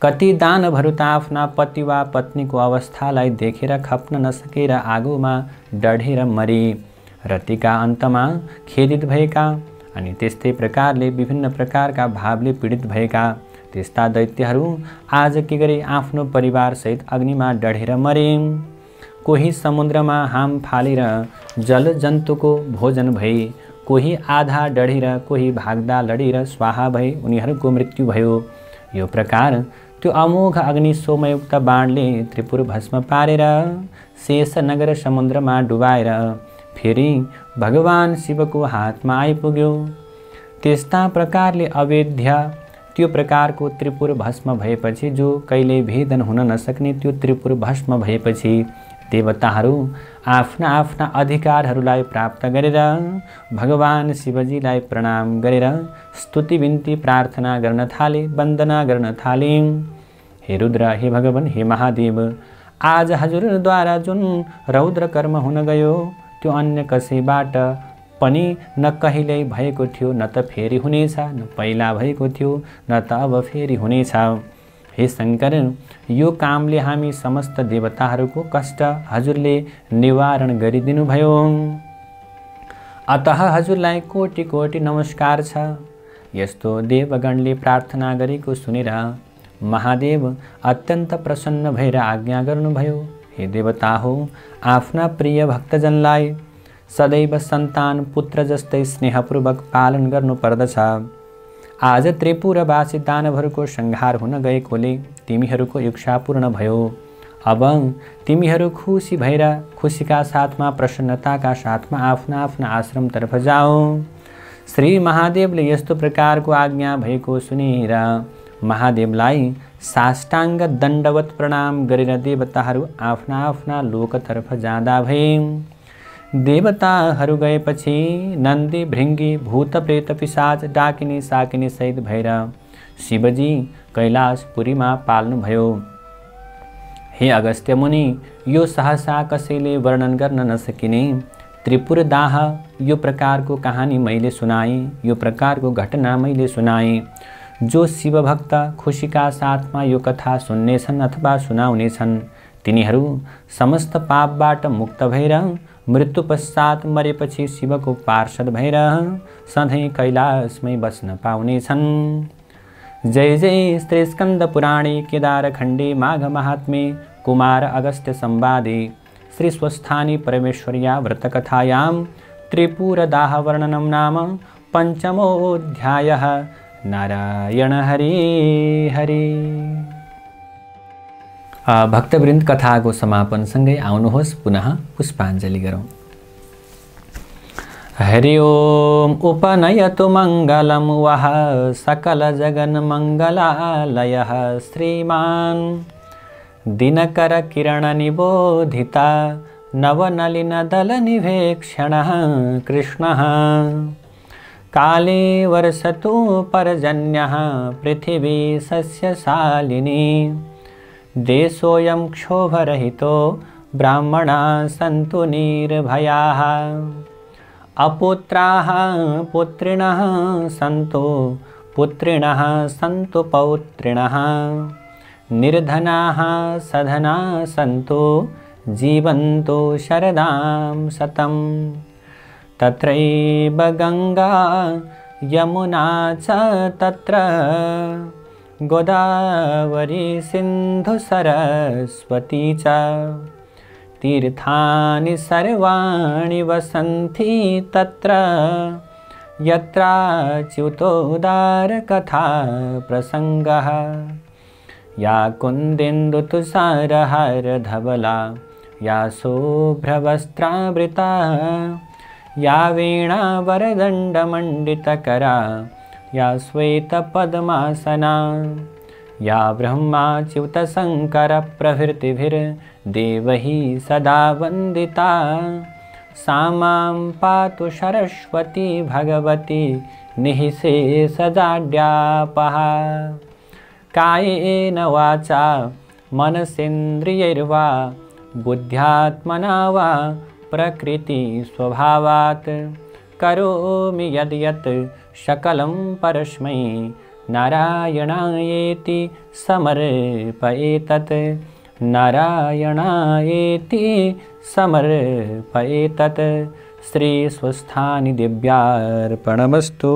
कति दानवहरू त आफ्ना पति वा पत्नीको अवस्थालाई देखेर खप्न नसकेर आगोमा डढेर मरे। र तीका अन्तमा खेदित भएका अनि त्यस्तै प्रकारले विभिन्न प्रकारका भावले पीडित भएका त्यस्ता दैत्यहरू आज के गरे आफ्नो परिवारसहित अग्निमा डढेर मरे। कोही समुद्रमा हाम फालेर जल जन्तुको भोजन भए, कोही आधा डढेर कोही भाग्दा लडेर स्वाहा भए, उनीहरूको मृत्यु भयो। यो प्रकार त्यो अमोघ अग्नि सोमयुक्त बाणले त्रिपुर भस्म पारेर शेष नगर समुद्रमा डुबाएर फेरि भगवान शिवको हातमा आइपुग्यो। त्यस्ता प्रकारले अवेद्य त्यो प्रकारको त्रिपुर भस्म भएपछि, जो कहिले भेदन हुन नसक्ने त्यो त्रिपुर भस्म भएपछि देवताहरू आफ्ना आफ्ना अधिकारहरूलाई प्राप्त गरेर भगवान शिवजीलाई प्रणाम गरेर स्तुति बिन्ती प्रार्थना गर्न थाले, वन्दना गर्न थाले। हे रुद्र, हे भगवान, हे महादेव, आज हजुरद्वारा जुन रौद्र कर्म हुन गयो त्यो अन्य कसैबाट पनि न कहिल्यै भएको थियो, न त फेरि हुनेछ, न पहिला भएको थियो, न त अब फेरि हुनेछ। हे शङ्कर, यो कामले हामी समस्त देवताहरूको कष्ट हजुरले निवारण गरिदिनु भयो। अतः हजुरलाई कोटि कोटि नमस्कार छ। यस्तो देवगणले प्रार्थना गरेको सुनेर महादेव अत्यन्त प्रसन्न भएर आज्ञा गर्नुभयो। हे देवता हो, आफ्ना प्रिय भक्तजनलाई सदैव सन्तान पुत्र जस्तै स्नेहपूर्वक पालन गर्नुपर्दछ। आज त्रिपुरवासी दानवहरूको संहार हुन गएकोले तिमीहरूको इच्छा पूर्ण भयो। अब तिमीहरू खुसी भएर खुसीका साथमा प्रसन्नताका साथमा आफ्ना आफ्ना आश्रमतर्फ जाओ। श्री महादेवले यस्तो प्रकारको आज्ञा भएको सुनेर महादेवलाई साष्टाङ्ग दण्डवत प्रणाम गरेर देवताहरू आफ्ना आफ्ना लोकतर्फ जाँदा भए। देवताहरू गएपछि नन्दी भृङ्गी भूत प्रेत पिशाच डाकिनी साकिनी सहित भएर शिवजी कैलाशपुरीमा पाल्नुभयो। हे अगस्त्य मुनि, यो सहसा कसैले वर्णन गर्न नसकिने त्रिपुरदाह यो प्रकारको कहानी मैले सुनाएँ, यो प्रकारको घटना मैले सुनाएँ। जो शिवभक्त खुसीका साथमा यो कथा सुन्नेछन् अथवा सुनाउनेछन् तिनीहरू समस्त पापबाट मुक्त भएर मृत्यु पश्चात मरेपछि शिवको पार्षद भएर सधैँ कैलाशमै बस्न पाउनेछन्। जय जय श्री स्कन्द पुराणे केदारखण्डे माघ महात्म्ये कुमार अगस्त्य संवादे श्री स्वस्थानी परमेश्वर्या व्रतकथायां त्रिपुरदाह वर्णनं नाम पंचमोऽध्यायः। नारायण हरि हरि। भक्तवृन्द, कथाको समापनसँगै आउनुहोस् पुनः पुष्पाञ्जलि गरौँ। हरि ओम उपनयतु मङ्गलं वः सकल जगन्मङ्गलालयः श्रीमान् दिनकर किरण निबोधिता नवनलिनदलनिवेक्षणः कृष्णः। काले वर्षतु पर्जन्यः पृथिवी सस्यशालिनी देशोऽयं क्षोभरहितो ब्राह्मणाः सन्तु निर्भयाः। अपुत्राः पुत्रिणः सन्तु पुत्रिणः सन्तु पौत्रिणः। निर्धनाः सधनाः सन्तु जीवन्तु शरदां शतम्। तत्रैव गंगा यमुना च तत्र गोदावरी सिन्धु सरस्वती च तीर्थानि सर्वाणि वसन्ति तत्र यत्राच्युतोदार कथा प्रसंगः। या कुन्देन्दुतुषारहार धवला या शुभ्रवस्त्रावृता या वीणावरदण्डमण्डितकरा या श्वेतपद्मासना या ब्रह्माच्युतशङ्करप्रभृतिभिर्देवैः सदा वन्दिता सा मां पातु सरस्वती भगवती निःशेषजाड्यापहा। कायेन वाचा मनसेन्द्रियैर्वा बुद्ध्यात्मना वा प्रकृति स्वभावात् करोमि यद्यत् सकलं परस्मै नारायणायेति समर्पयेतत्। नारायणायेति समर्पयेतत्। श्री स्वस्थानि दिव्यार्पणमस्तु।